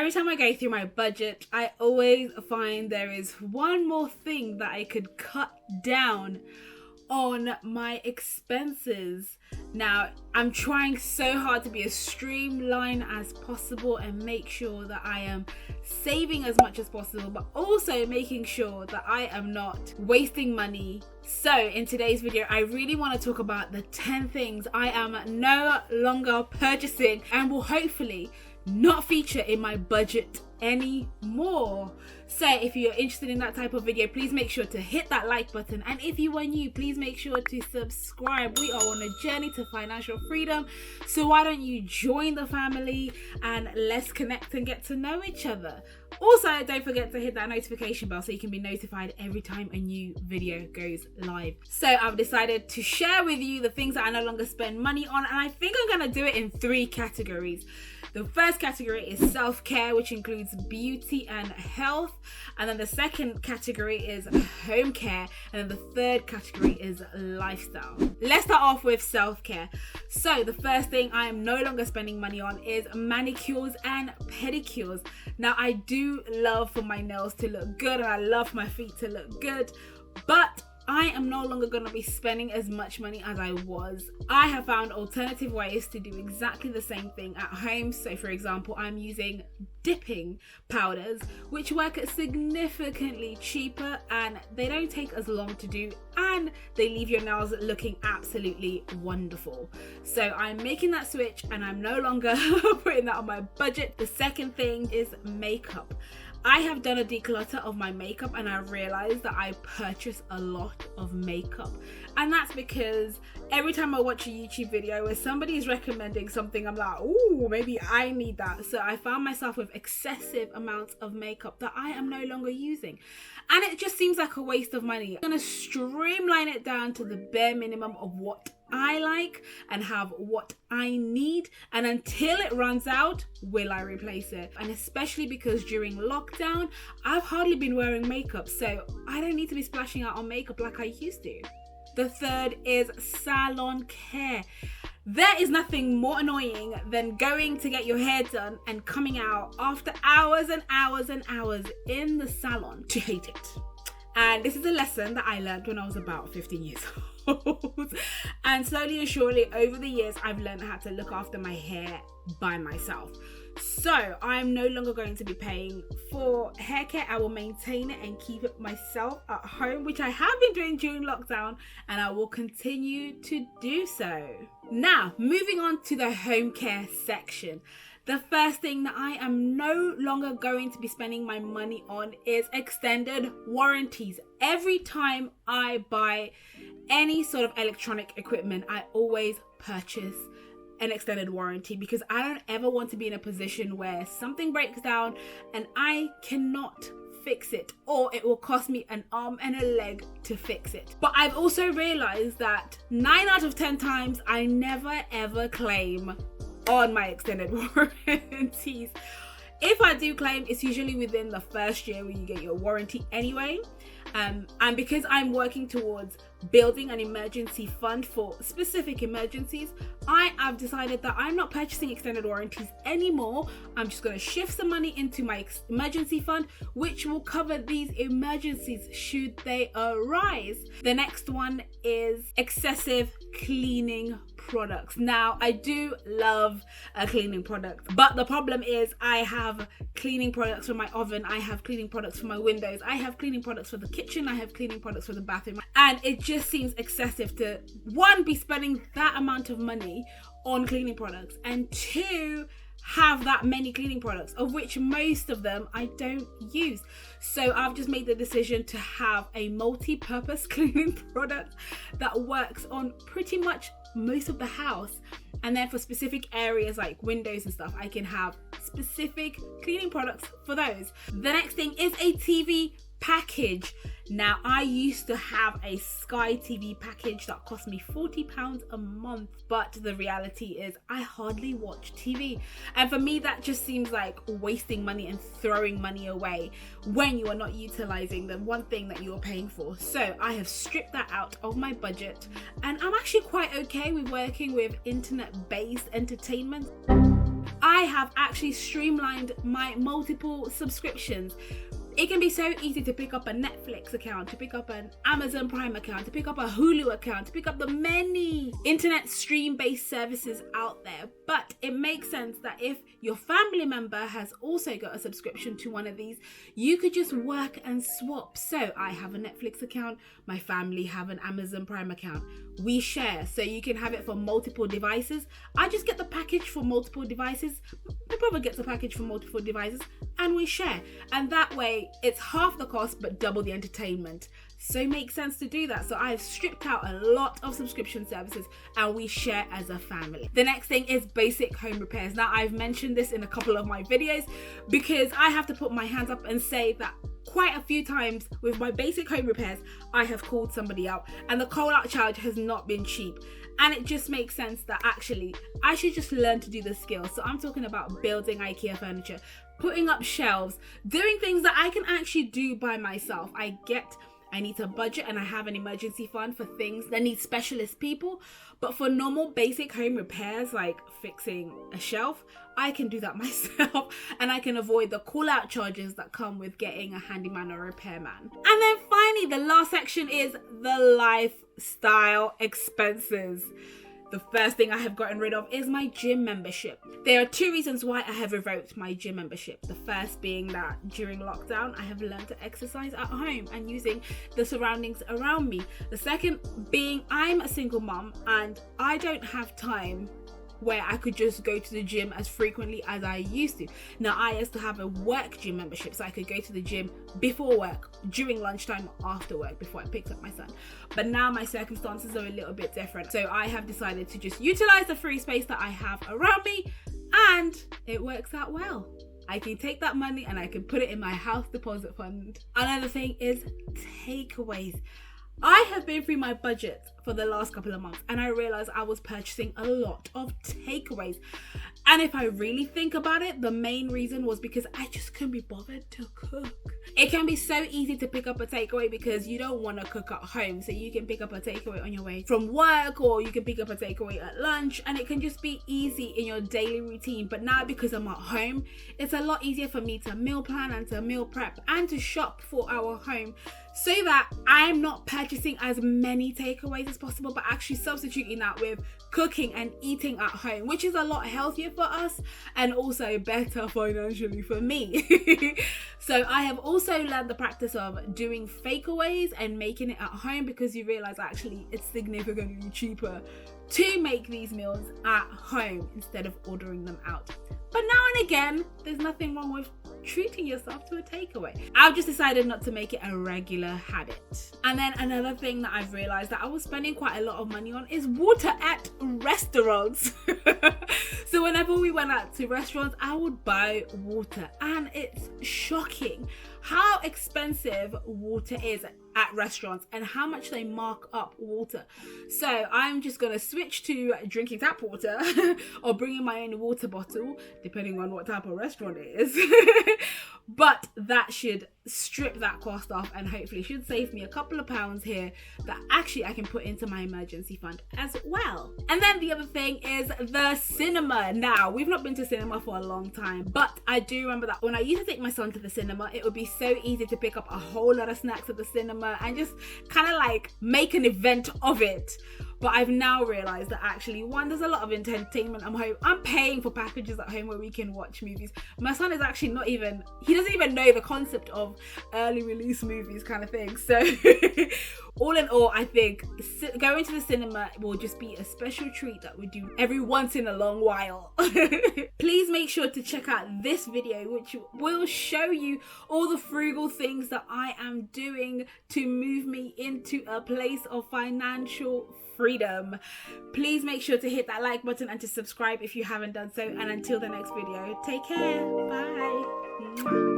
Every time I go through my budget, I always find there is one more thing that I could cut down on my expenses. Now, I'm trying so hard to be as streamlined as possible and make sure that I am saving as much as possible, but also making sure that I am not wasting money. So in today's video, I really want to talk about the 10 things I am no longer purchasing and will hopefully not feature in my budget anymore. So if you're interested in that type of video, please make sure to hit that like button, and if you are new, please make sure to subscribe. We are on a journey to financial freedom, so why don't you join the family and let's connect and get to know each other. Also, don't forget to hit that notification bell so you can be notified every time a new video goes live. So I've decided to share with you the things that I no longer spend money on, and I think I'm going to do it in 3 categories. The first category is self-care, which includes beauty and health. And then the second category is home care. And then the third category is lifestyle. Let's start off with self-care. So the first thing I am no longer spending money on is manicures and pedicures. Now, I do love for my nails to look good and I love for my feet to look good, but I am no longer going to be spending as much money as I was. I have found alternative ways to do exactly the same thing at home. So for example, I'm using dipping powders, which work significantly cheaper and they don't take as long to do, and they leave your nails looking absolutely wonderful. So I'm making that switch and I'm no longer putting that on my budget. The second thing is makeup. I have done a declutter of my makeup and I realized that I purchase a lot of makeup, and that's because every time I watch a YouTube video where somebody is recommending something, I'm like, ooh, maybe I need that. So I found myself with excessive amounts of makeup that I am no longer using, and it just seems like a waste of money. I'm gonna streamline it down to the bare minimum of what I like and have what I need, and until it runs out, will I replace it? And especially because during lockdown, I've hardly been wearing makeup, so I don't need to be splashing out on makeup like I used to. The third is salon care. There is nothing more annoying than going to get your hair done and coming out after hours and hours and hours in the salon to hate it. And this is a lesson that I learned when I was about 15 years old. And slowly and surely over the years, I've learned how to look after my hair by myself. So I'm no longer going to be paying for hair care. I will maintain it and keep it myself at home, which I have been doing during lockdown, and I will continue to do so. Now, moving on to the home care section. The first thing that I am no longer going to be spending my money on is extended warranties. Every time I buy any sort of electronic equipment, I always purchase an extended warranty because I don't ever want to be in a position where something breaks down and I cannot fix it, or it will cost me an arm and a leg to fix it. But I've also realized that 9 out of 10 times I never ever claim on my extended warranties. If I do claim, it's usually within the first year when you get your warranty anyway. And because I'm working towards building an emergency fund for specific emergencies, I have decided that I'm not purchasing extended warranties anymore. I'm just going to shift some money into my emergency fund, which will cover these emergencies should they arise. The next one is excessive cleaning products. Now, I do love a cleaning product, but the problem is I have cleaning products for my oven, I have cleaning products for my windows, I have cleaning products for the kitchen, I have cleaning products for the bathroom, and it just seems excessive to, 1, be spending that amount of money on cleaning products, and 2, have that many cleaning products, of which most of them I don't use. So I've just made the decision to have a multi-purpose cleaning product that works on pretty much most of the house, and then for specific areas like windows and stuff, I can have specific cleaning products for those. The next thing is a TV package. Now, I used to have a Sky TV package that cost me £40 a month, but the reality is I hardly watch TV, and for me that just seems like wasting money and throwing money away when you are not utilizing the one thing that you are paying for. So I have stripped that out of my budget, and I'm actually quite okay with working with internet-based entertainment. I have actually streamlined my multiple subscriptions. It can be so easy to pick up a Netflix account, to pick up an Amazon Prime account, to pick up a Hulu account, to pick up the many internet stream-based services out there. But it makes sense that if your family member has also got a subscription to one of these, you could just work and swap. So I have a Netflix account, my family have an Amazon Prime account. We share, so you can have it for multiple devices. I just get the package for multiple devices. My brother gets a package for multiple devices, and we share. And that way, it's half the cost but double the entertainment. So it makes sense to do that. So I've stripped out a lot of subscription services and we share as a family. The next thing is basic home repairs. Now, I've mentioned this in a couple of my videos because I have to put my hands up and say that quite a few times with my basic home repairs, I have called somebody out and the call out charge has not been cheap. And it just makes sense that actually I should just learn to do the skills. So I'm talking about building IKEA furniture, putting up shelves, doing things that I can actually do by myself. I need to budget and I have an emergency fund for things that need specialist people. But for normal basic home repairs, like fixing a shelf, I can do that myself and I can avoid the call out charges that come with getting a handyman or repairman. And then finally, the last section is the lifestyle expenses. The first thing I have gotten rid of is my gym membership. There are two reasons why I have revoked my gym membership. The first being that during lockdown, I have learned to exercise at home and using the surroundings around me. The second being I'm a single mom and I don't have time where I could just go to the gym as frequently as I used to. Now, I used to have a work gym membership, so I could go to the gym before work, during lunchtime, or after work before I picked up my son. But now my circumstances are a little bit different. So I have decided to just utilize the free space that I have around me, and it works out well. I can take that money and I can put it in my house deposit fund. Another thing is takeaways. I have been through my budget for the last couple of months and I realized I was purchasing a lot of takeaways. And if I really think about it, the main reason was because I just couldn't be bothered to cook. It can be so easy to pick up a takeaway because you don't want to cook at home. So you can pick up a takeaway on your way from work, or you can pick up a takeaway at lunch, and it can just be easy in your daily routine. But now because I'm at home, it's a lot easier for me to meal plan and to meal prep and to shop for our home, so that I'm not purchasing as many takeaways as possible, but actually substituting that with cooking and eating at home, which is a lot healthier for us and also better financially for me. So I have also learned the practice of doing fakeaways and making it at home, because you realize actually it's significantly cheaper to make these meals at home instead of ordering them out. But now and again, there's nothing wrong with treating yourself to a takeaway. I've just decided not to make it a regular habit. And then another thing that I've realized that I was spending quite a lot of money on is water at restaurants. So whenever we went out to restaurants, I would buy water, and it's shocking how expensive water is at restaurants and how much they mark up water. So I'm just gonna switch to drinking tap water or bringing my own water bottle, depending on what type of restaurant it is. But that should strip that cost off and hopefully should save me a couple of pounds here that actually I can put into my emergency fund as well. And then the other thing is the cinema. Now, we've not been to cinema for a long time, but I do remember that when I used to take my son to the cinema, it would be so easy to pick up a whole lot of snacks at the cinema and just kind of like make an event of it. But I've now realized that actually, one, there's a lot of entertainment at home. I'm paying for packages at home where we can watch movies. My son is actually he doesn't even know the concept of early release movies kind of thing. So all in all, I think going to the cinema will just be a special treat that we do every once in a long while. Please make sure to check out this video, which will show you all the frugal things that I am doing to move me into a place of financial freedom. Please make sure to hit that like button and to subscribe if you haven't done so. And until the next video, take care. Bye.